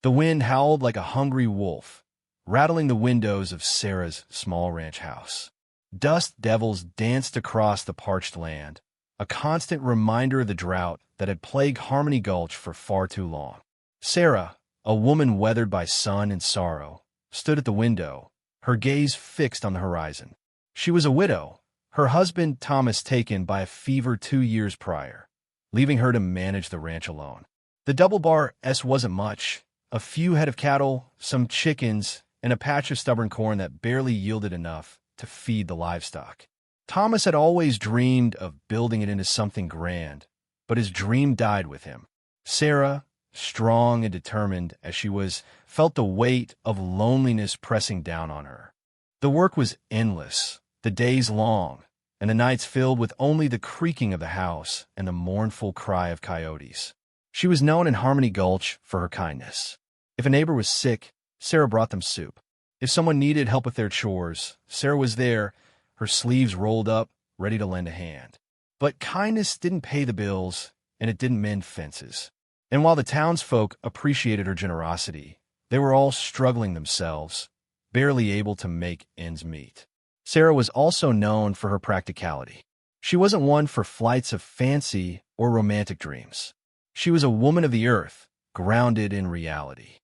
The wind howled like a hungry wolf, rattling the windows of Sarah's small ranch house. Dust devils danced across the parched land, a constant reminder of the drought that had plagued Harmony Gulch for far too long. Sarah, a woman weathered by sun and sorrow, stood at the window, her gaze fixed on the horizon. She was a widow, her husband Thomas taken by a fever 2 years prior, leaving her to manage the ranch alone. The Double Bar S wasn't much, a few head of cattle, some chickens, and a patch of stubborn corn that barely yielded enough to feed the livestock. Thomas had always dreamed of building it into something grand, but his dream died with him. Sarah, strong and determined as she was, felt the weight of loneliness pressing down on her. The work was endless, the days long, and the nights filled with only the creaking of the house and the mournful cry of coyotes. She was known in Harmony Gulch for her kindness. If a neighbor was sick, Sarah brought them soup. If someone needed help with their chores, Sarah was there, her sleeves rolled up, ready to lend a hand. But kindness didn't pay the bills, and it didn't mend fences. And while the townsfolk appreciated her generosity, they were all struggling themselves, barely able to make ends meet. Sarah was also known for her practicality. She wasn't one for flights of fancy or romantic dreams. She was a woman of the earth, grounded in reality.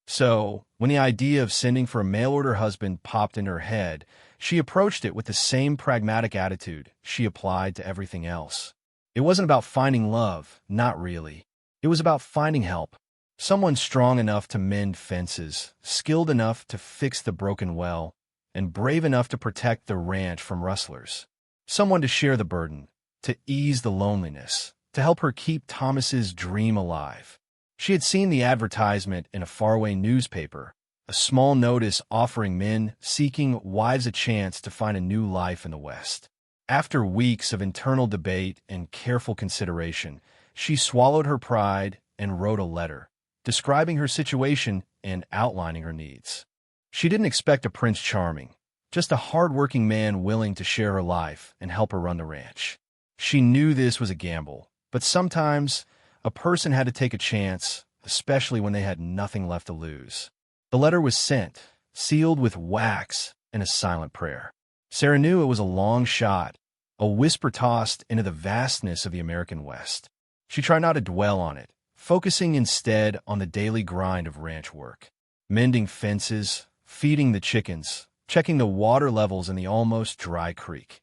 So, when the idea of sending for a mail-order husband popped in her head, she approached it with the same pragmatic attitude she applied to everything else. It wasn't about finding love, not really. It was about finding help. Someone strong enough to mend fences, skilled enough to fix the broken well, and brave enough to protect the ranch from rustlers. Someone to share the burden, to ease the loneliness, to help her keep Thomas's dream alive. She had seen the advertisement in a faraway newspaper, a small notice offering men seeking wives a chance to find a new life in the West. After weeks of internal debate and careful consideration, she swallowed her pride and wrote a letter, describing her situation and outlining her needs. She didn't expect a Prince Charming, just a hard-working man willing to share her life and help her run the ranch. She knew this was a gamble, but sometimes a person had to take a chance, especially when they had nothing left to lose. The letter was sent, sealed with wax and a silent prayer. Sarah knew it was a long shot, a whisper tossed into the vastness of the American West. She tried not to dwell on it, focusing instead on the daily grind of ranch work. Mending fences, feeding the chickens, checking the water levels in the almost dry creek.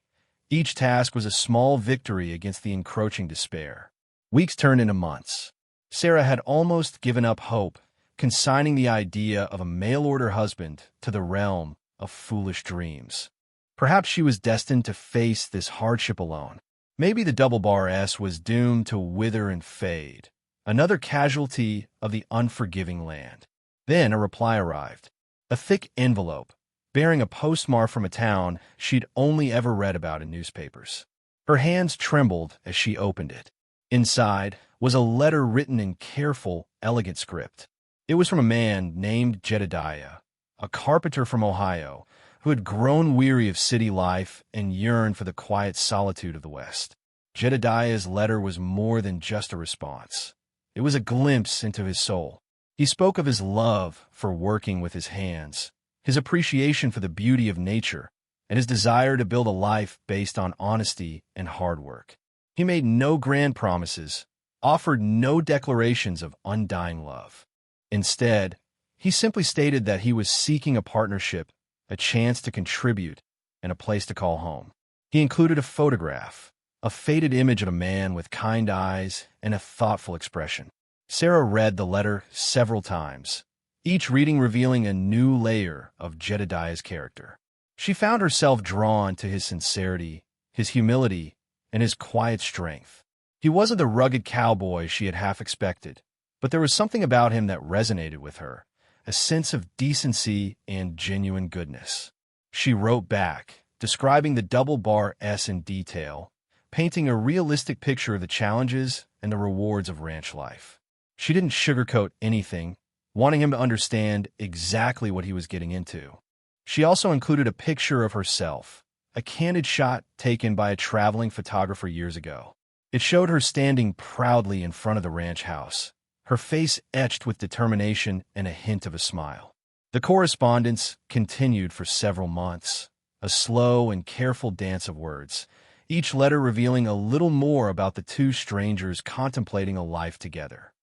Each task was a small victory against the encroaching despair. Weeks turned into months. Sarah had almost given up hope, consigning the idea of a mail-order husband to the realm of foolish dreams. Perhaps she was destined to face this hardship alone. Maybe the Double Bar S was doomed to wither and fade, another casualty of the unforgiving land. Then a reply arrived, a thick envelope, bearing a postmark from a town she'd only ever read about in newspapers. Her hands trembled as she opened it. Inside was a letter written in careful, elegant script. It was from a man named Jedediah, a carpenter from Ohio, who had grown weary of city life and yearned for the quiet solitude of the West. Jedediah's letter was more than just a response. It was a glimpse into his soul. He spoke of his love for working with his hands, his appreciation for the beauty of nature, and his desire to build a life based on honesty and hard work. He made no grand promises, offered no declarations of undying love. Instead, he simply stated that he was seeking a partnership, a chance to contribute, and a place to call home. He included a photograph, a faded image of a man with kind eyes and a thoughtful expression. Sarah read the letter several times, each reading revealing a new layer of Jedediah's character. She found herself drawn to his sincerity, his humility, and his quiet strength. He wasn't the rugged cowboy she had half expected, but there was something about him that resonated with her, a sense of decency and genuine goodness. She wrote back, describing the Double Bar S in detail, painting a realistic picture of the challenges and the rewards of ranch life. She didn't sugarcoat anything, wanting him to understand exactly what he was getting into. She also included a picture of herself, a candid shot taken by a traveling photographer years ago. It showed her standing proudly in front of the ranch house, her face etched with determination and a hint of a smile. The correspondence continued for several months, a slow and careful dance of words, each letter revealing a little more about the two strangers contemplating a life together.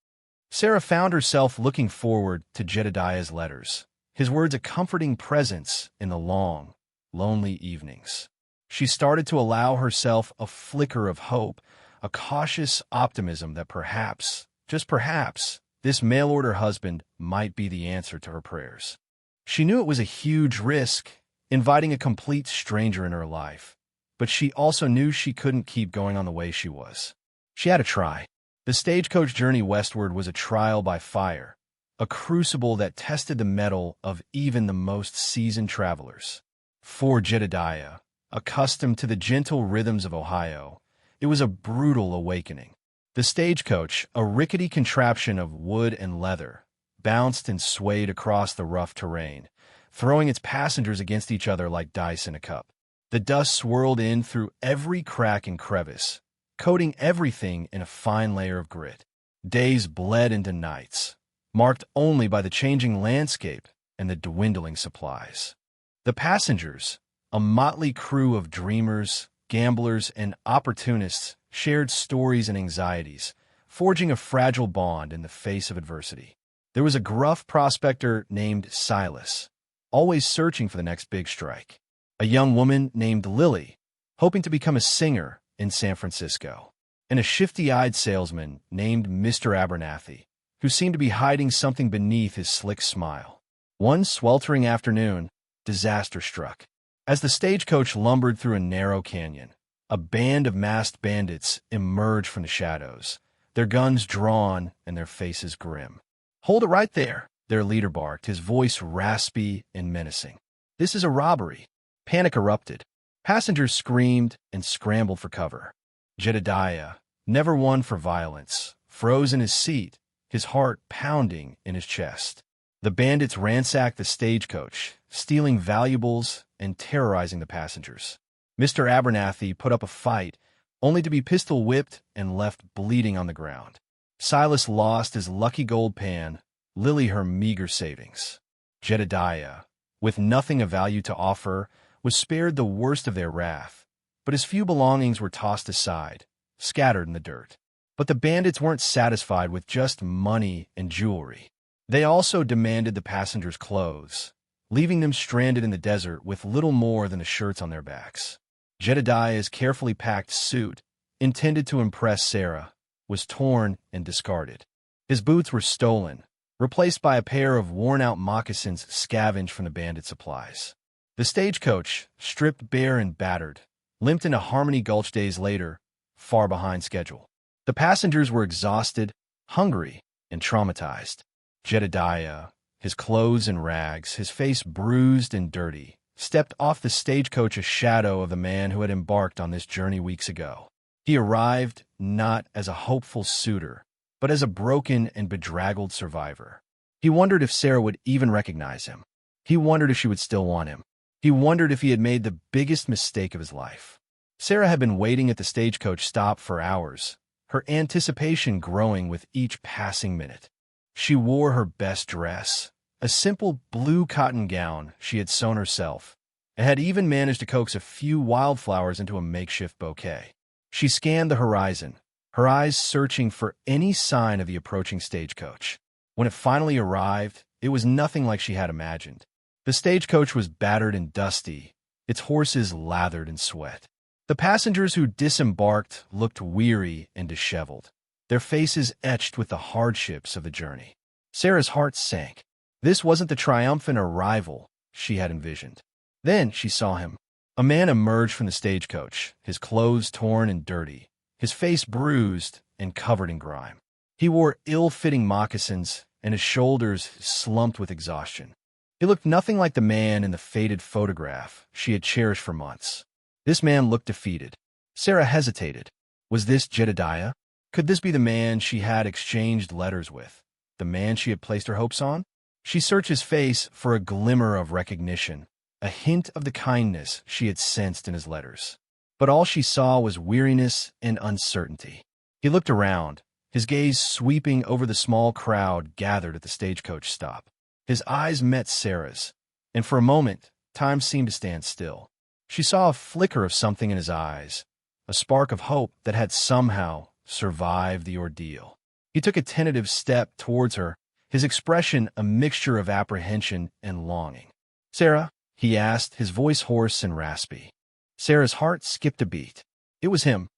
Sarah found herself looking forward to Jedediah's letters, his words a comforting presence in the long, lonely evenings. She started to allow herself a flicker of hope, a cautious optimism that perhaps, just perhaps, this mail-order husband might be the answer to her prayers. She knew it was a huge risk, inviting a complete stranger in her life, but she also knew she couldn't keep going on the way she was. She had to try. The stagecoach journey westward was a trial by fire, a crucible that tested the mettle of even the most seasoned travelers. For Jedediah, accustomed to the gentle rhythms of Ohio, it was a brutal awakening. The stagecoach, a rickety contraption of wood and leather, bounced and swayed across the rough terrain, throwing its passengers against each other like dice in a cup. The dust swirled in through every crack and crevice, coating everything in a fine layer of grit. Days bled into nights, marked only by the changing landscape and the dwindling supplies. The passengers, a motley crew of dreamers, gamblers, and opportunists, shared stories and anxieties, forging a fragile bond in the face of adversity. There was a gruff prospector named Silas, always searching for the next big strike. A young woman named Lily, hoping to become a singer in San Francisco. And a shifty-eyed salesman named Mr. Abernathy, who seemed to be hiding something beneath his slick smile. One sweltering afternoon, disaster struck. As the stagecoach lumbered through a narrow canyon, a band of masked bandits emerged from the shadows, their guns drawn and their faces grim. "Hold it right there," their leader barked, his voice raspy and menacing. "This is a robbery." Panic erupted. Passengers screamed and scrambled for cover. Jedediah, never one for violence, froze in his seat, his heart pounding in his chest. The bandits ransacked the stagecoach, stealing valuables and terrorizing the passengers. Mr. Abernathy put up a fight, only to be pistol-whipped and left bleeding on the ground. Silas lost his lucky gold pan, Lily her meager savings. Jedediah, with nothing of value to offer, was spared the worst of their wrath, but his few belongings were tossed aside, scattered in the dirt. But the bandits weren't satisfied with just money and jewelry. They also demanded the passengers' clothes, leaving them stranded in the desert with little more than the shirts on their backs. Jedediah's carefully packed suit, intended to impress Sarah, was torn and discarded. His boots were stolen, replaced by a pair of worn-out moccasins scavenged from the bandit supplies. The stagecoach, stripped bare and battered, limped into Harmony Gulch days later, far behind schedule. The passengers were exhausted, hungry, and traumatized. Jedediah, his clothes in rags, his face bruised and dirty, stepped off the stagecoach a shadow of the man who had embarked on this journey weeks ago. He arrived not as a hopeful suitor, but as a broken and bedraggled survivor. He wondered if Sarah would even recognize him. He wondered if she would still want him. He wondered if he had made the biggest mistake of his life. Sarah had been waiting at the stagecoach stop for hours, her anticipation growing with each passing minute. She wore her best dress, a simple blue cotton gown she had sewn herself, and had even managed to coax a few wildflowers into a makeshift bouquet. She scanned the horizon, her eyes searching for any sign of the approaching stagecoach. When it finally arrived, it was nothing like she had imagined. The stagecoach was battered and dusty, its horses lathered in sweat. The passengers who disembarked looked weary and disheveled, their faces etched with the hardships of the journey. Sarah's heart sank. This wasn't the triumphant arrival she had envisioned. Then she saw him. A man emerged from the stagecoach, his clothes torn and dirty, his face bruised and covered in grime. He wore ill-fitting moccasins, and his shoulders slumped with exhaustion. He looked nothing like the man in the faded photograph she had cherished for months. This man looked defeated. Sarah hesitated. Was this Jedediah? Could this be the man she had exchanged letters with? The man she had placed her hopes on? She searched his face for a glimmer of recognition, a hint of the kindness she had sensed in his letters. But all she saw was weariness and uncertainty. He looked around, his gaze sweeping over the small crowd gathered at the stagecoach stop. His eyes met Sarah's, and for a moment, time seemed to stand still. She saw a flicker of something in his eyes, a spark of hope that had somehow survived the ordeal. He took a tentative step towards her, his expression a mixture of apprehension and longing. "Sarah?" he asked, his voice hoarse and raspy. Sarah's heart skipped a beat. It was him.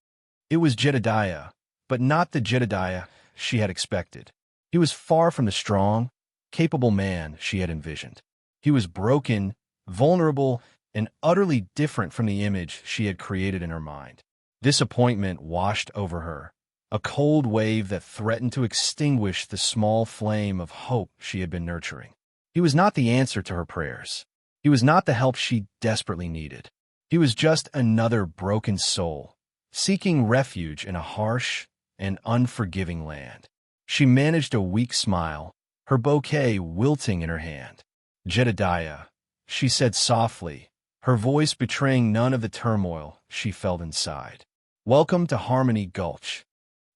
It was Jedediah, but not the Jedediah she had expected. He was far from the strong, capable man she had envisioned. He was broken, vulnerable, and utterly different from the image she had created in her mind. Disappointment washed over her, a cold wave that threatened to extinguish the small flame of hope she had been nurturing. He was not the answer to her prayers. He was not the help she desperately needed. He was just another broken soul, seeking refuge in a harsh and unforgiving land. She managed a weak smile, her bouquet wilting in her hand. "Jedediah," she said softly, her voice betraying none of the turmoil she felt inside. "Welcome to Harmony Gulch."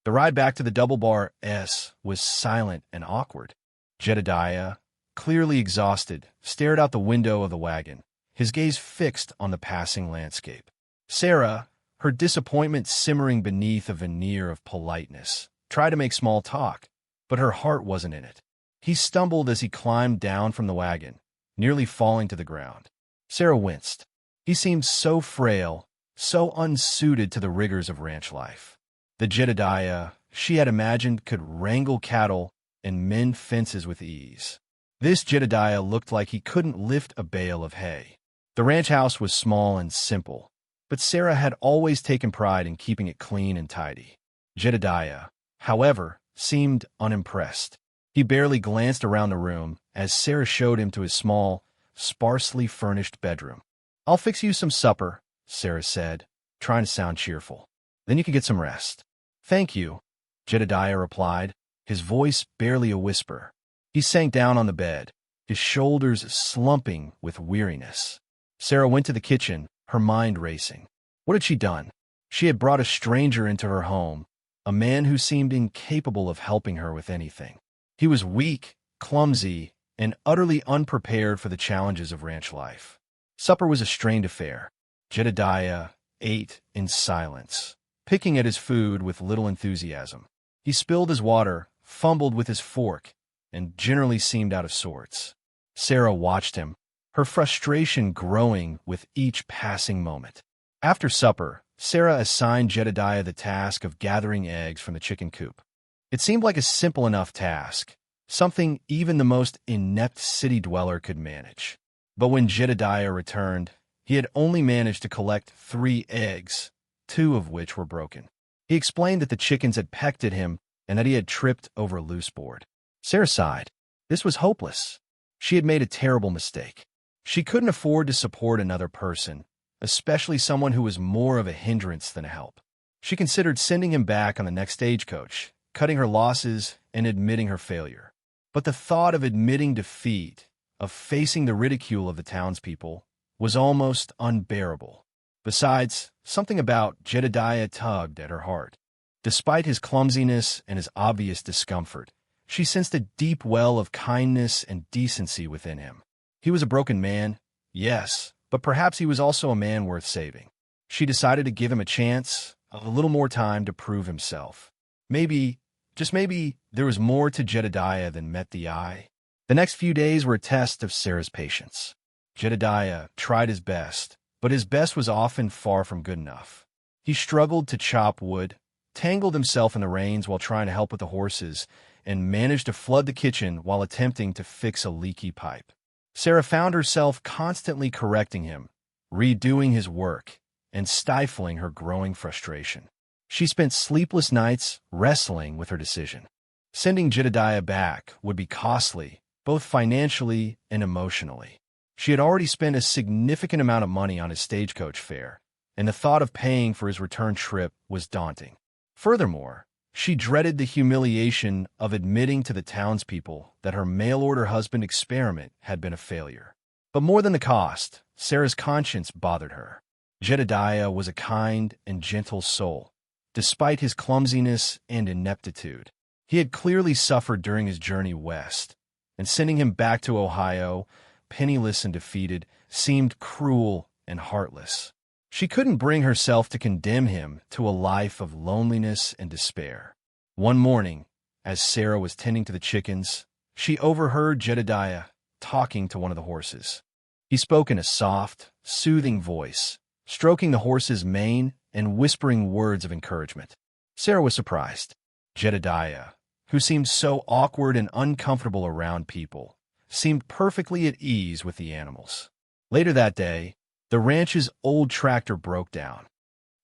The ride back to the Double Bar S was silent and awkward. Jedediah, clearly exhausted, stared out the window of the wagon, his gaze fixed on the passing landscape. Sarah, her disappointment simmering beneath a veneer of politeness, tried to make small talk, but her heart wasn't in it. He stumbled as he climbed down from the wagon, nearly falling to the ground. Sarah winced. He seemed so frail, so unsuited to the rigors of ranch life. The Jedediah she had imagined could wrangle cattle and mend fences with ease. This Jedediah looked like he couldn't lift a bale of hay. The ranch house was small and simple, but Sarah had always taken pride in keeping it clean and tidy. Jedediah, however, seemed unimpressed. He barely glanced around the room as Sarah showed him to his small, sparsely furnished bedroom. "I'll fix you some supper," Sarah said, trying to sound cheerful. "Then you can get some rest." "Thank you," Jedediah replied, his voice barely a whisper. He sank down on the bed, his shoulders slumping with weariness. Sarah went to the kitchen, her mind racing. What had she done? She had brought a stranger into her home, a man who seemed incapable of helping her with anything. He was weak, clumsy, and utterly unprepared for the challenges of ranch life. Supper was a strained affair. Jedediah ate in silence, picking at his food with little enthusiasm. He spilled his water, fumbled with his fork, and generally seemed out of sorts. Sarah watched him, her frustration growing with each passing moment. After supper, Sarah assigned Jedediah the task of gathering eggs from the chicken coop. It seemed like a simple enough task, something even the most inept city dweller could manage. But when Jedediah returned, he had only managed to collect 3 eggs, 2 of which were broken. He explained that the chickens had pecked at him and that he had tripped over a loose board. Sarah sighed. This was hopeless. She had made a terrible mistake. She couldn't afford to support another person, especially someone who was more of a hindrance than a help. She considered sending him back on the next stagecoach, cutting her losses and admitting her failure. But the thought of admitting defeat, of facing the ridicule of the townspeople, was almost unbearable. Besides, something about Jedediah tugged at her heart. Despite his clumsiness and his obvious discomfort, she sensed a deep well of kindness and decency within him. He was a broken man, yes, but perhaps he was also a man worth saving. She decided to give him a chance, a little more time to prove himself. Maybe, just maybe, there was more to Jedediah than met the eye. The next few days were a test of Sarah's patience. Jedediah tried his best, but his best was often far from good enough. He struggled to chop wood, tangled himself in the reins while trying to help with the horses, and managed to flood the kitchen while attempting to fix a leaky pipe. Sarah found herself constantly correcting him, redoing his work, and stifling her growing frustration. She spent sleepless nights wrestling with her decision. Sending Jedediah back would be costly, both financially and emotionally. She had already spent a significant amount of money on his stagecoach fare, and the thought of paying for his return trip was daunting. Furthermore, she dreaded the humiliation of admitting to the townspeople that her mail-order husband experiment had been a failure. But more than the cost, Sarah's conscience bothered her. Jedediah was a kind and gentle soul, despite his clumsiness and ineptitude. He had clearly suffered during his journey west, and sending him back to Ohio, penniless and defeated, seemed cruel and heartless. She couldn't bring herself to condemn him to a life of loneliness and despair. One morning, as Sarah was tending to the chickens, she overheard Jedediah talking to one of the horses. He spoke in a soft, soothing voice, stroking the horse's mane and whispering words of encouragement. Sarah was surprised. Jedediah, who seemed so awkward and uncomfortable around people, seemed perfectly at ease with the animals. Later that day, the ranch's old tractor broke down.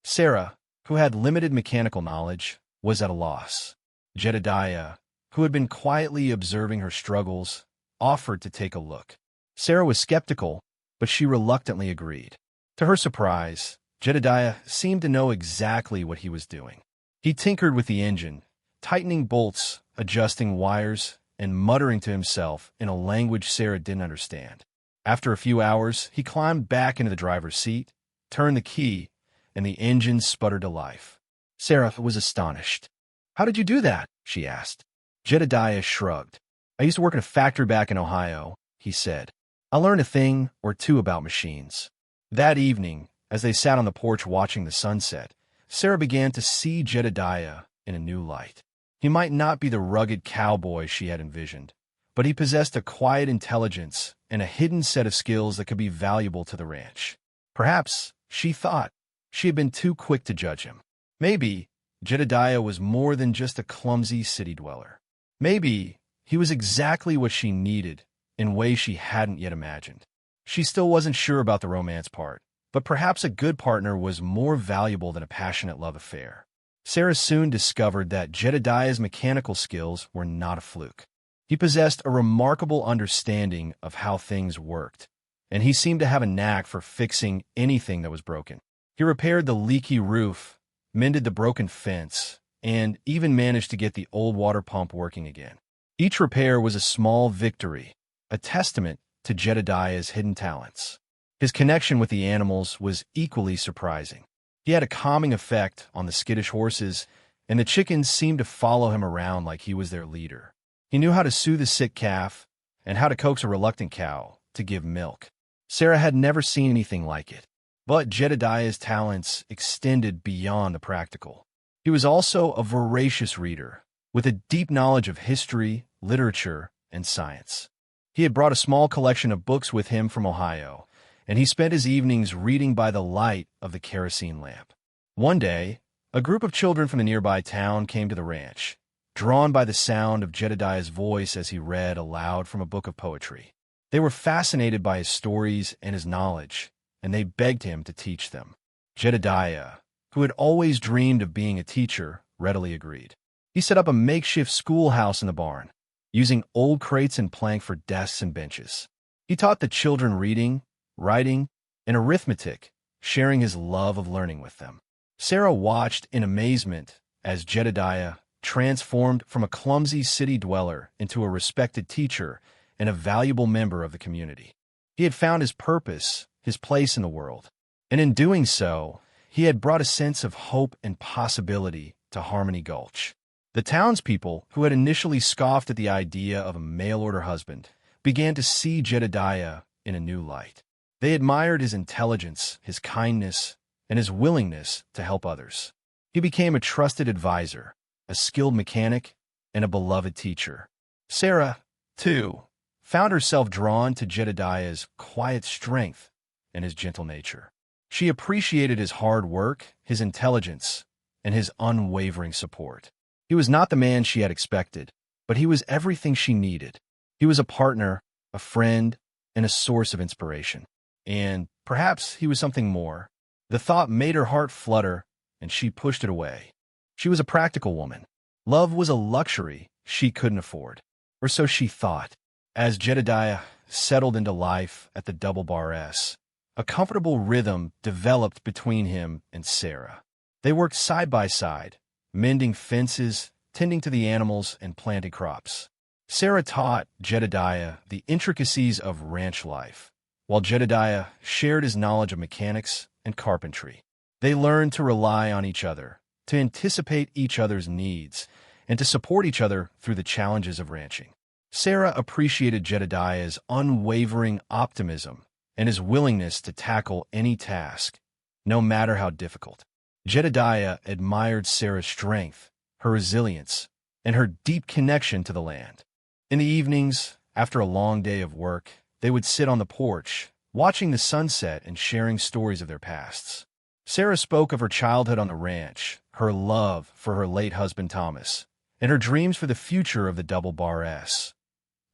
Sarah, who had limited mechanical knowledge, was at a loss. Jedediah, who had been quietly observing her struggles, offered to take a look. Sarah was skeptical, but she reluctantly agreed. To her surprise, Jedediah seemed to know exactly what he was doing. He tinkered with the engine, tightening bolts, adjusting wires, and muttering to himself in a language Sarah didn't understand. After a few hours, he climbed back into the driver's seat, turned the key, and the engine sputtered to life. Sarah was astonished. "How did you do that?" she asked. Jedediah shrugged. "I used to work in a factory back in Ohio," he said. "I learned a thing or two about machines." That evening, as they sat on the porch watching the sunset, Sarah began to see Jedediah in a new light. He might not be the rugged cowboy she had envisioned, but he possessed a quiet intelligence and a hidden set of skills that could be valuable to the ranch. Perhaps, she thought, she had been too quick to judge him. Maybe Jedediah was more than just a clumsy city dweller. Maybe he was exactly what she needed in ways she hadn't yet imagined. She still wasn't sure about the romance part, but perhaps a good partner was more valuable than a passionate love affair. Sarah soon discovered that Jedediah's mechanical skills were not a fluke. He possessed a remarkable understanding of how things worked, and he seemed to have a knack for fixing anything that was broken. He repaired the leaky roof, mended the broken fence, and even managed to get the old water pump working again. Each repair was a small victory, a testament to Jedediah's hidden talents. His connection with the animals was equally surprising. He had a calming effect on the skittish horses, and the chickens seemed to follow him around like he was their leader. He knew how to soothe a sick calf and how to coax a reluctant cow to give milk. Sarah had never seen anything like it, but Jedediah's talents extended beyond the practical. He was also a voracious reader, with a deep knowledge of history, literature, and science. He had brought a small collection of books with him from Ohio, and he spent his evenings reading by the light of the kerosene lamp. One day, a group of children from the nearby town came to the ranch, drawn by the sound of Jedediah's voice as he read aloud from a book of poetry. They were fascinated by his stories and his knowledge, and they begged him to teach them. Jedediah, who had always dreamed of being a teacher, readily agreed. He set up a makeshift schoolhouse in the barn, using old crates and plank for desks and benches. He taught the children reading, writing, and arithmetic, sharing his love of learning with them. Sarah watched in amazement as Jedediah transformed from a clumsy city dweller into a respected teacher and a valuable member of the community. He had found his purpose, his place in the world, and in doing so, he had brought a sense of hope and possibility to Harmony Gulch. The townspeople, who had initially scoffed at the idea of a mail-order husband, began to see Jedediah in a new light. They admired his intelligence, his kindness, and his willingness to help others. He became a trusted advisor, a skilled mechanic, and a beloved teacher. Sarah, too, found herself drawn to Jedediah's quiet strength and his gentle nature. She appreciated his hard work, his intelligence, and his unwavering support. He was not the man she had expected, but he was everything she needed. He was a partner, a friend, and a source of inspiration. And perhaps he was something more. The thought made her heart flutter, and she pushed it away. She was a practical woman. Love was a luxury she couldn't afford, or so she thought. As Jedediah settled into life at the Double Bar S, a comfortable rhythm developed between him and Sarah. They worked side by side, mending fences, tending to the animals, and planting crops. Sarah taught Jedediah the intricacies of ranch life, while Jedediah shared his knowledge of mechanics and carpentry. They learned to rely on each other, to anticipate each other's needs, and to support each other through the challenges of ranching. Sarah appreciated Jedediah's unwavering optimism and his willingness to tackle any task, no matter how difficult. Jedediah admired Sarah's strength, her resilience, and her deep connection to the land. In the evenings, after a long day of work, they would sit on the porch, watching the sunset and sharing stories of their pasts. Sarah spoke of her childhood on the ranch, her love for her late husband Thomas, and her dreams for the future of the Double Bar S.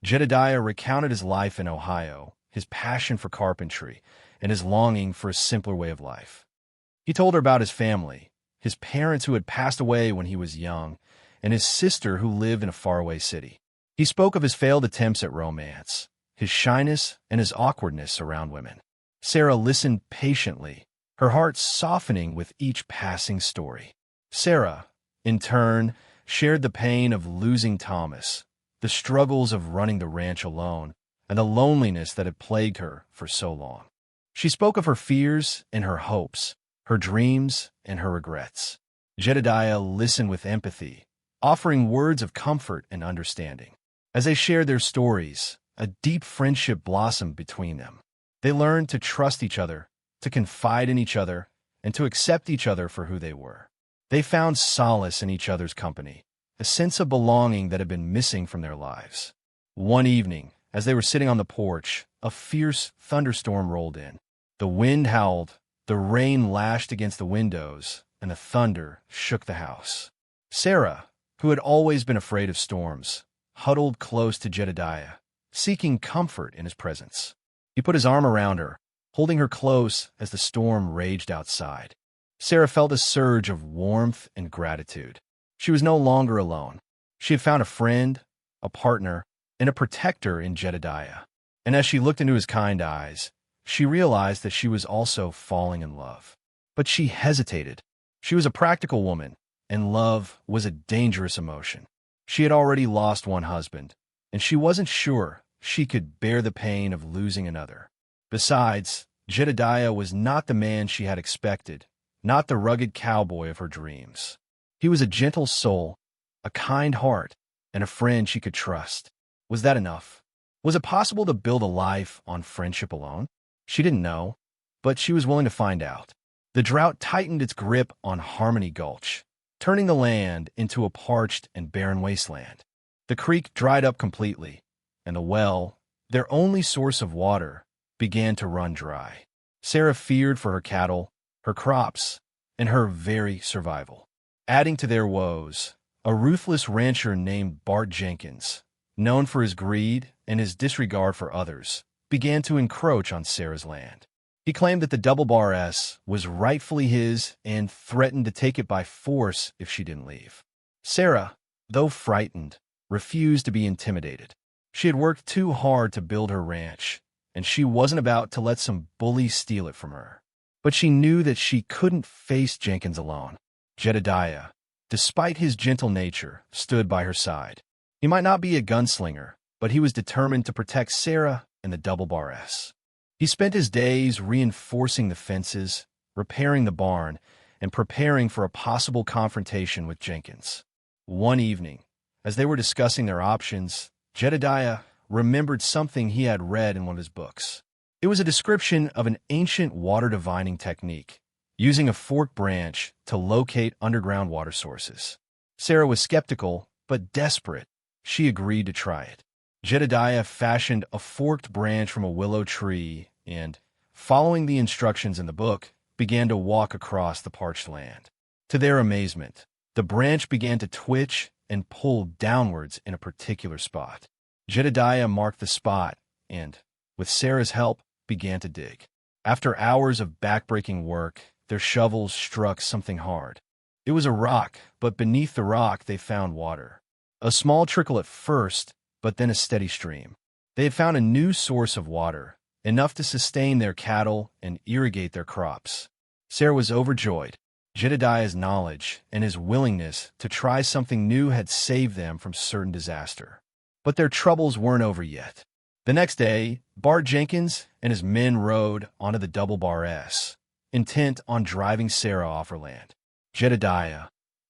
Jedediah recounted his life in Ohio, his passion for carpentry, and his longing for a simpler way of life. He told her about his family, his parents who had passed away when he was young, and his sister who lived in a faraway city. He spoke of his failed attempts at romance, his shyness, and his awkwardness around women. Sarah listened patiently, her heart softening with each passing story. Sarah, in turn, shared the pain of losing Thomas, the struggles of running the ranch alone, and the loneliness that had plagued her for so long. She spoke of her fears and her hopes, her dreams and her regrets. Jedediah listened with empathy, offering words of comfort and understanding. As they shared their stories, a deep friendship blossomed between them. They learned to trust each other, to confide in each other, and to accept each other for who they were. They found solace in each other's company, a sense of belonging that had been missing from their lives. One evening, as they were sitting on the porch, a fierce thunderstorm rolled in. The wind howled, the rain lashed against the windows, and the thunder shook the house. Sarah, who had always been afraid of storms, huddled close to Jedediah, seeking comfort in his presence. He put his arm around her, holding her close as the storm raged outside. Sarah felt a surge of warmth and gratitude. She was no longer alone. She had found a friend, a partner, and a protector in Jedediah. And as she looked into his kind eyes, she realized that she was also falling in love. But she hesitated. She was a practical woman, and love was a dangerous emotion. She had already lost one husband, and she wasn't sure she could bear the pain of losing another. Besides, Jedediah was not the man she had expected, not the rugged cowboy of her dreams. He was a gentle soul, a kind heart, and a friend she could trust. Was that enough? Was it possible to build a life on friendship alone? She didn't know, but she was willing to find out. The drought tightened its grip on Harmony Gulch, turning the land into a parched and barren wasteland. The creek dried up completely, and the well, their only source of water, began to run dry. Sarah feared for her cattle, her crops, and her very survival. Adding to their woes, a ruthless rancher named Bart Jenkins, known for his greed and his disregard for others, began to encroach on Sarah's land. He claimed that the Double Bar S was rightfully his and threatened to take it by force if she didn't leave. Sarah, though frightened, refused to be intimidated. She had worked too hard to build her ranch, and she wasn't about to let some bully steal it from her. But she knew that she couldn't face Jenkins alone. Jedediah, despite his gentle nature, stood by her side. He might not be a gunslinger, but he was determined to protect Sarah and the Double Bar S. He spent his days reinforcing the fences, repairing the barn, and preparing for a possible confrontation with Jenkins. One evening, as they were discussing their options, Jedediah remembered something he had read in one of his books. It was a description of an ancient water divining technique, using a forked branch to locate underground water sources. Sarah was skeptical, but desperate. She agreed to try it. Jedediah fashioned a forked branch from a willow tree and, following the instructions in the book, began to walk across the parched land. To their amazement, the branch began to twitch and pull downwards in a particular spot. Jedediah marked the spot and, with Sarah's help, began to dig. After hours of backbreaking work, their shovels struck something hard. It was a rock, but beneath the rock they found water. A small trickle at first, but then a steady stream. They had found a new source of water, enough to sustain their cattle and irrigate their crops. Sarah was overjoyed. Jedediah's knowledge and his willingness to try something new had saved them from certain disaster. But their troubles weren't over yet. The next day, Bart Jenkins and his men rode onto the Double Bar S, intent on driving Sarah off her land. Jedediah,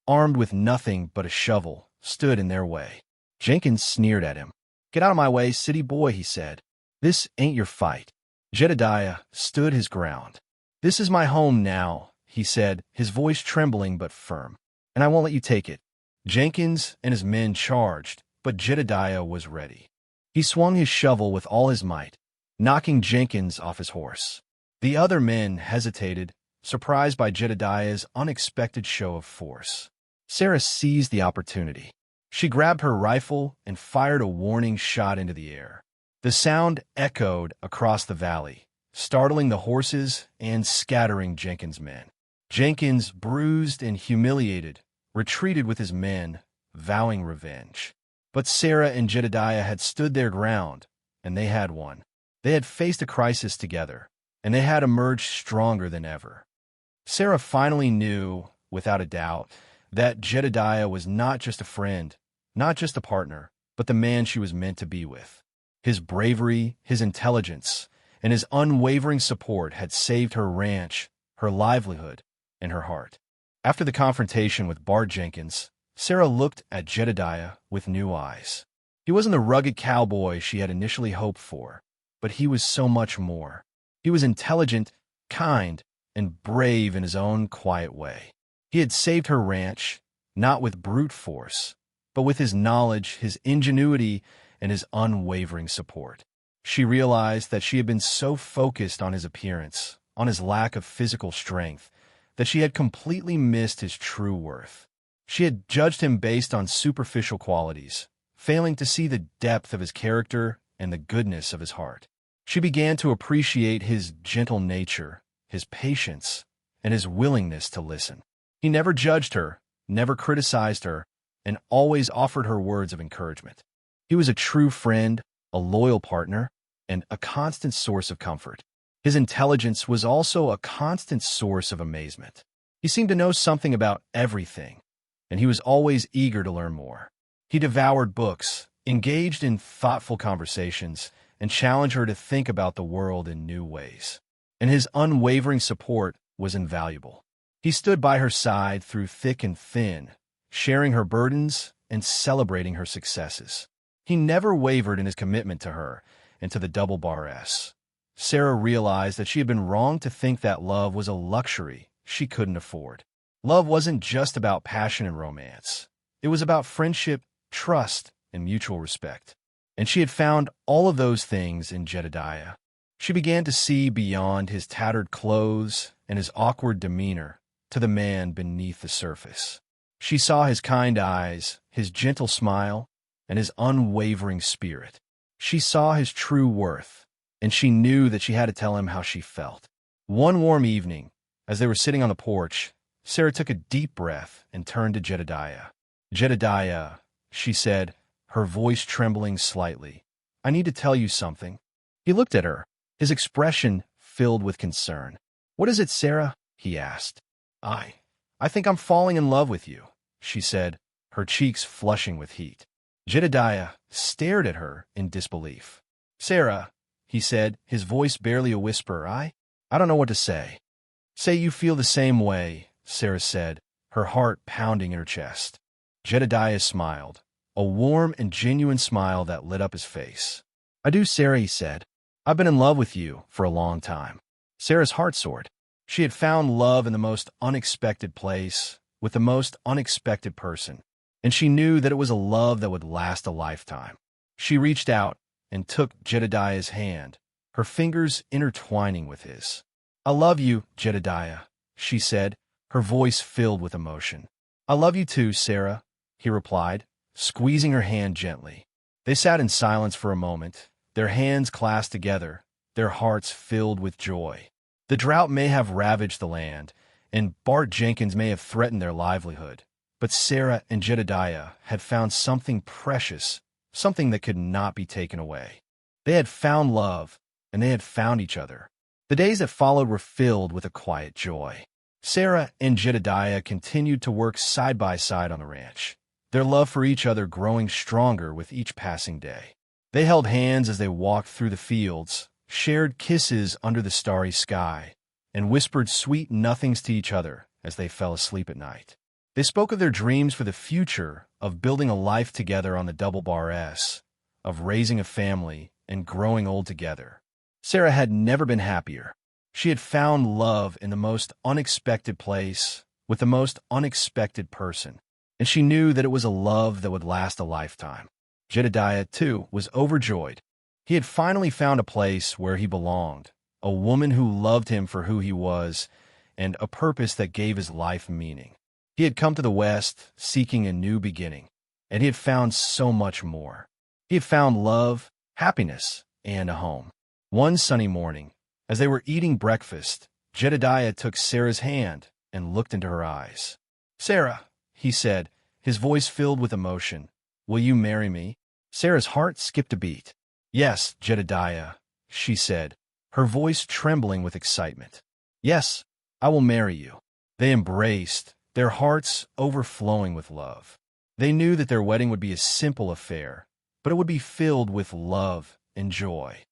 armed with nothing but a shovel, stood in their way. Jenkins sneered at him. "Get out of my way, city boy," he said. "This ain't your fight." Jedediah stood his ground. "This is my home now," he said, his voice trembling but firm. "And I won't let you take it." Jenkins and his men charged, but Jedediah was ready. He swung his shovel with all his might, knocking Jenkins off his horse. The other men hesitated, surprised by Jedediah's unexpected show of force. Sarah seized the opportunity. She grabbed her rifle and fired a warning shot into the air. The sound echoed across the valley, startling the horses and scattering Jenkins' men. Jenkins, bruised and humiliated, retreated with his men, vowing revenge. But Sarah and Jedediah had stood their ground, and they had won. They had faced a crisis together, and they had emerged stronger than ever. Sarah finally knew, without a doubt, that Jedediah was not just a friend, not just a partner, but the man she was meant to be with. His bravery, his intelligence, and his unwavering support had saved her ranch, her livelihood, and her heart. After the confrontation with Bart Jenkins, Sarah looked at Jedediah with new eyes. He wasn't the rugged cowboy she had initially hoped for, but he was so much more. He was intelligent, kind, and brave in his own quiet way. He had saved her ranch, not with brute force, but with his knowledge, his ingenuity, and his unwavering support. She realized that she had been so focused on his appearance, on his lack of physical strength, that she had completely missed his true worth. She had judged him based on superficial qualities, failing to see the depth of his character and the goodness of his heart. She began to appreciate his gentle nature, his patience, and his willingness to listen. He never judged her, never criticized her, and always offered her words of encouragement. He was a true friend, a loyal partner, and a constant source of comfort. His intelligence was also a constant source of amazement. He seemed to know something about everything, and he was always eager to learn more. He devoured books, engaged in thoughtful conversations, and challenged her to think about the world in new ways. And his unwavering support was invaluable. He stood by her side through thick and thin, sharing her burdens and celebrating her successes. He never wavered in his commitment to her and to the Double Bar S. Sarah realized that she had been wrong to think that love was a luxury she couldn't afford. Love wasn't just about passion and romance. It was about friendship, trust, and mutual respect. And she had found all of those things in Jedediah. She began to see beyond his tattered clothes and his awkward demeanor to the man beneath the surface. She saw his kind eyes, his gentle smile, and his unwavering spirit. She saw his true worth, and she knew that she had to tell him how she felt. One warm evening, as they were sitting on the porch, Sarah took a deep breath and turned to Jedediah. "Jedediah," she said, her voice trembling slightly, "I need to tell you something." He looked at her, his expression filled with concern. "What is it, Sarah?" he asked. I think I'm falling in love with you," she said, her cheeks flushing with heat. Jedediah stared at her in disbelief. "Sarah," he said, his voice barely a whisper, I don't know what to say." "Say you feel the same way," Sarah said, her heart pounding in her chest. Jedediah smiled, a warm and genuine smile that lit up his face. "I do, Sarah," he said. "I've been in love with you for a long time." Sarah's heart soared. She had found love in the most unexpected place, with the most unexpected person, and she knew that it was a love that would last a lifetime. She reached out and took Jedediah's hand, her fingers intertwining with his. "I love you, Jedediah," she said, her voice filled with emotion. "I love you too, Sarah," he replied, squeezing her hand gently. They sat in silence for a moment, their hands clasped together, their hearts filled with joy. The drought may have ravaged the land, and Bart Jenkins may have threatened their livelihood, but Sarah and Jedediah had found something precious, something that could not be taken away. They had found love, and they had found each other. The days that followed were filled with a quiet joy. Sarah and Jedediah continued to work side by side on the ranch, their love for each other growing stronger with each passing day. They held hands as they walked through the fields, shared kisses under the starry sky, and whispered sweet nothings to each other as they fell asleep at night. They spoke of their dreams for the future, of building a life together on the double bar S, of raising a family and growing old together. Sarah had never been happier. She had found love in the most unexpected place, with the most unexpected person, and she knew that it was a love that would last a lifetime. Jedediah, too, was overjoyed. He had finally found a place where he belonged, a woman who loved him for who he was, and a purpose that gave his life meaning. He had come to the West seeking a new beginning, and he had found so much more. He had found love, happiness, and a home. One sunny morning, as they were eating breakfast, Jedediah took Sarah's hand and looked into her eyes. "Sarah," he said, his voice filled with emotion, "will you marry me?" Sarah's heart skipped a beat. "Yes, Jedediah," she said, her voice trembling with excitement. "Yes, I will marry you." They embraced, their hearts overflowing with love. They knew that their wedding would be a simple affair, but it would be filled with love and joy.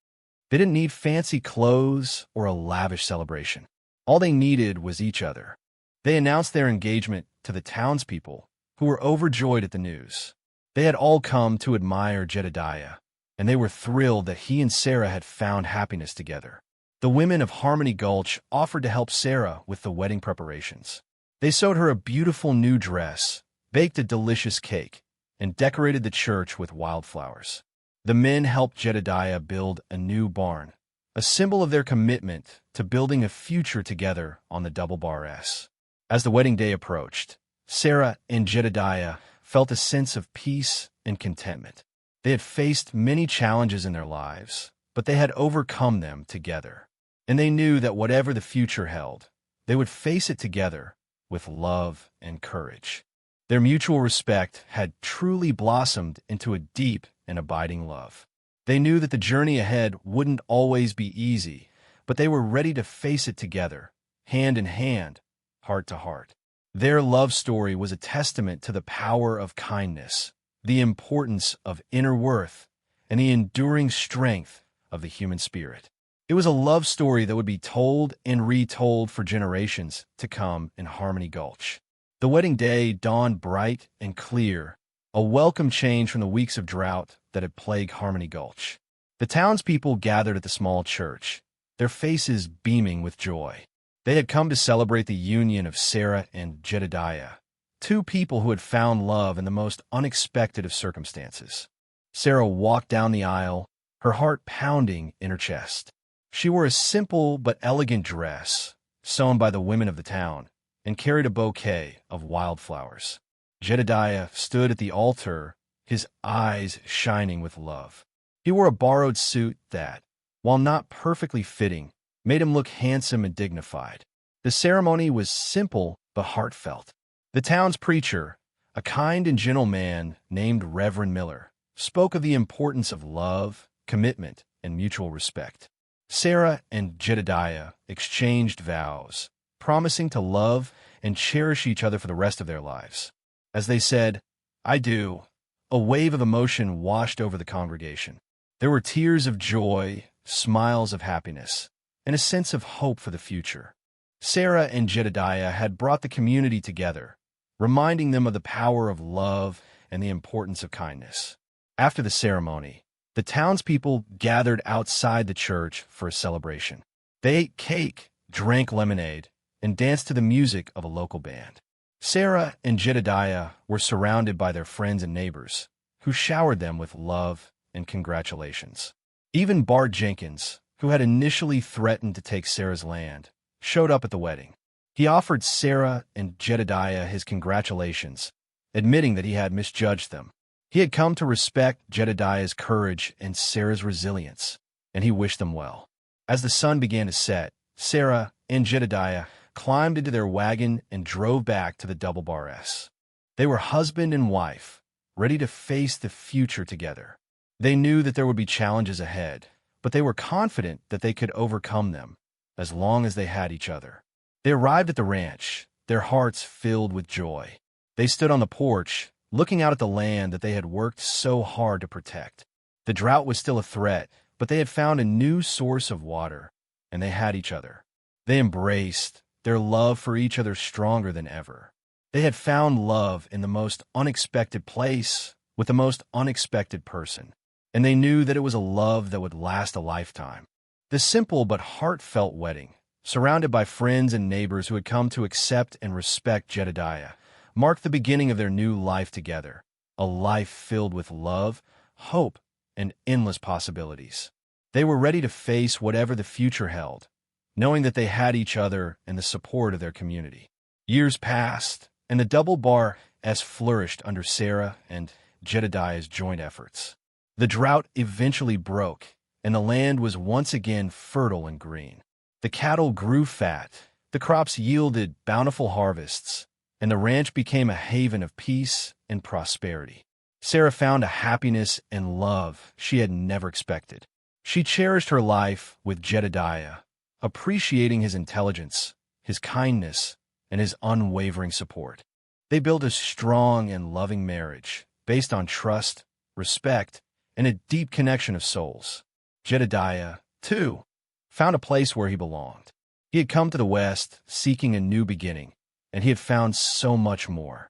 They didn't need fancy clothes or a lavish celebration. All they needed was each other. They announced their engagement to the townspeople, who were overjoyed at the news. They had all come to admire Jedediah, and they were thrilled that he and Sarah had found happiness together. The women of Harmony Gulch offered to help Sarah with the wedding preparations. They sewed her a beautiful new dress, baked a delicious cake, and decorated the church with wildflowers. The men helped Jedediah build a new barn, a symbol of their commitment to building a future together on the double bar S. As the wedding day approached, Sarah and Jedediah felt a sense of peace and contentment. They had faced many challenges in their lives, but they had overcome them together. And they knew that whatever the future held, they would face it together with love and courage. Their mutual respect had truly blossomed into a deep and abiding love. They knew that the journey ahead wouldn't always be easy, but they were ready to face it together, hand in hand, heart to heart. Their love story was a testament to the power of kindness, the importance of inner worth, and the enduring strength of the human spirit. It was a love story that would be told and retold for generations to come in Harmony Gulch. The wedding day dawned bright and clear, a welcome change from the weeks of drought that had plagued Harmony Gulch. The townspeople gathered at the small church, their faces beaming with joy. They had come to celebrate the union of Sarah and Jedediah, two people who had found love in the most unexpected of circumstances. Sarah walked down the aisle, her heart pounding in her chest. She wore a simple but elegant dress, sewn by the women of the town, and carried a bouquet of wildflowers. Jedediah stood at the altar, his eyes shining with love. He wore a borrowed suit that, while not perfectly fitting, made him look handsome and dignified. The ceremony was simple but heartfelt. The town's preacher, a kind and gentle man named Reverend Miller, spoke of the importance of love, commitment, and mutual respect. Sarah and Jedediah exchanged vows, promising to love and cherish each other for the rest of their lives. As they said, "I do," a wave of emotion washed over the congregation. There were tears of joy, smiles of happiness, and a sense of hope for the future. Sarah and Jedediah had brought the community together, reminding them of the power of love and the importance of kindness. After the ceremony, the townspeople gathered outside the church for a celebration. They ate cake, drank lemonade, and danced to the music of a local band. Sarah and Jedediah were surrounded by their friends and neighbors, who showered them with love and congratulations. Even Bart Jenkins, who had initially threatened to take Sarah's land, showed up at the wedding. He offered Sarah and Jedediah his congratulations, admitting that he had misjudged them. He had come to respect Jedediah's courage and Sarah's resilience, and he wished them well. As the sun began to set, Sarah and Jedediah climbed into their wagon and drove back to the Double Bar S. They were husband and wife, ready to face the future together. They knew that there would be challenges ahead, but they were confident that they could overcome them, as long as they had each other. They arrived at the ranch, their hearts filled with joy. They stood on the porch, looking out at the land that they had worked so hard to protect. The drought was still a threat, but they had found a new source of water, and they had each other. They embraced, their love for each other stronger than ever. They had found love in the most unexpected place, with the most unexpected person, and they knew that it was a love that would last a lifetime. The simple but heartfelt wedding, surrounded by friends and neighbors who had come to accept and respect Jedediah, marked the beginning of their new life together, a life filled with love, hope, and endless possibilities. They were ready to face whatever the future held, knowing that they had each other and the support of their community. Years passed, and the Double Bar S flourished under Sarah and Jedediah's joint efforts. The drought eventually broke, and the land was once again fertile and green. The cattle grew fat, the crops yielded bountiful harvests, and the ranch became a haven of peace and prosperity. Sarah found a happiness and love she had never expected. She cherished her life with Jedediah, appreciating his intelligence, his kindness, and his unwavering support. They built a strong and loving marriage based on trust, respect, and a deep connection of souls. Jedediah, too, found a place where he belonged. He had come to the West seeking a new beginning, and he had found so much more.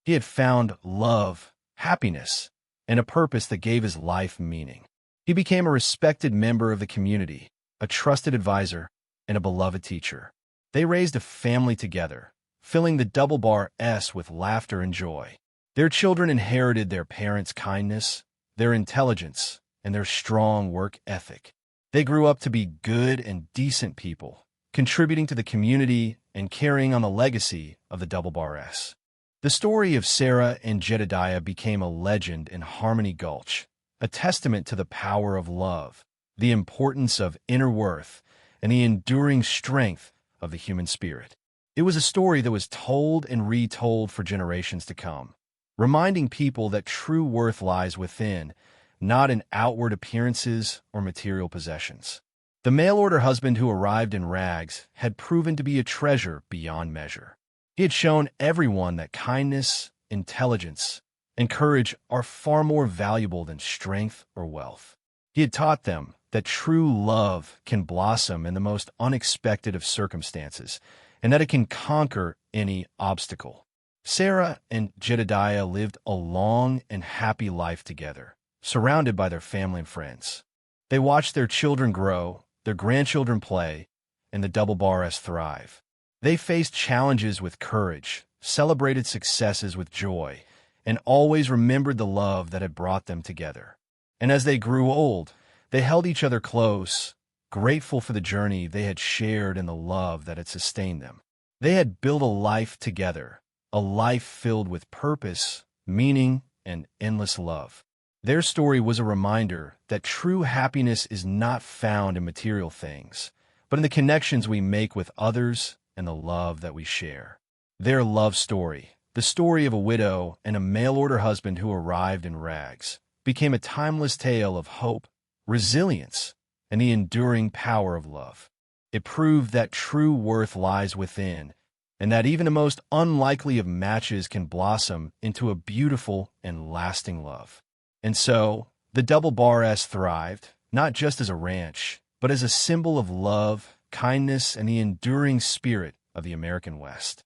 He had found love, happiness, and a purpose that gave his life meaning. He became a respected member of the community, a trusted advisor, and a beloved teacher. They raised a family together, filling the Double Bar S with laughter and joy. Their children inherited their parents' kindness, their intelligence, and their strong work ethic. They grew up to be good and decent people, contributing to the community and carrying on the legacy of the Double Bar S. The story of Sarah and Jedediah became a legend in Harmony Gulch, a testament to the power of love, the importance of inner worth, and the enduring strength of the human spirit. It was a story that was told and retold for generations to come, reminding people that true worth lies within, not in outward appearances or material possessions. The mail-order husband who arrived in rags had proven to be a treasure beyond measure. He had shown everyone that kindness, intelligence, and courage are far more valuable than strength or wealth. He had taught them that true love can blossom in the most unexpected of circumstances, and that it can conquer any obstacle. Sarah and Jedediah lived a long and happy life together, surrounded by their family and friends. They watched their children grow, their grandchildren play, and the Double Bar S thrive. They faced challenges with courage, celebrated successes with joy, and always remembered the love that had brought them together. And as they grew old, they held each other close, grateful for the journey they had shared and the love that had sustained them. They had built a life together, a life filled with purpose, meaning, and endless love. Their story was a reminder that true happiness is not found in material things, but in the connections we make with others and the love that we share. Their love story, the story of a widow and a mail-order husband who arrived in rags, became a timeless tale of hope, resilience, and the enduring power of love. It proved that true worth lies within, and that even the most unlikely of matches can blossom into a beautiful and lasting love. And so, the Double Bar S thrived, not just as a ranch, but as a symbol of love, kindness, and the enduring spirit of the American West.